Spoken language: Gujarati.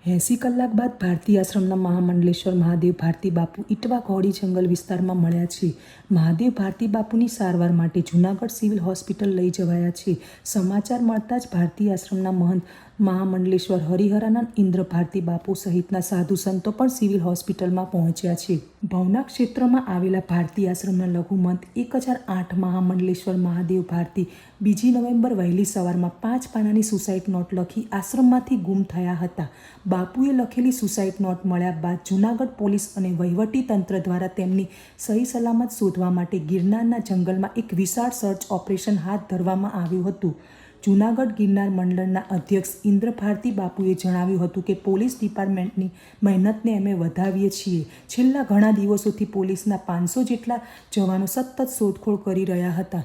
80 કલાક બાદ ભારતી આશ્રમના મહામંડલેશ્વર મહાદેવ ભારતી બાપુ ઇટવા ઘોડી જંગલ વિસ્તારમાં મળ્યા છે. મહાદેવ ભારતી બાપુની સારવાર માટે જૂનાગઢ સિવિલ હોસ્પિટલ લઈ જવાયા છે. સમાચાર મળતા જ ભારતી આશ્રમના મહંત મહામંડલેશ્વર હરિહરાનંદ ઇન્દ્ર ભારતી બાપુ સહિતના સાધુ સંતો પણ સિવિલ હોસ્પિટલમાં પહોંચ્યા છે. ભવનાથ ક્ષેત્રમાં આવેલા ભારતી આશ્રમના લઘુમંત 1008 મહામંડલેશ્વર મહાદેવ ભારતી 2 નવેમ્બર વહેલી સવારમાં 5 પાનાની સુસાઇડ નોટ લખી આશ્રમમાંથી ગુમ થયા હતા. બાપુએ લખેલી સુસાઇડ નોટ મળ્યા બાદ જૂનાગઢ પોલીસ અને વહીવટી તંત્ર દ્વારા તેમની સહી સલામત શોધવા માટે ગિરનારના જંગલમાં એક વિશાળ સર્ચ ઓપરેશન હાથ ધરવામાં આવ્યું હતું. જૂનાગઢ ગિરનાર મંડળના અધ્યક્ષ ઇન્દ્ર ભારતી બાપુએ જણાવ્યું હતું કે પોલીસ ડિપાર્ટમેન્ટની મહેનતને અમે વધાવીએ છીએ. છેલ્લા ઘણા દિવસોથી પોલીસના 500 જેટલા જવાનો સતત શોધખોળ કરી રહ્યા હતા.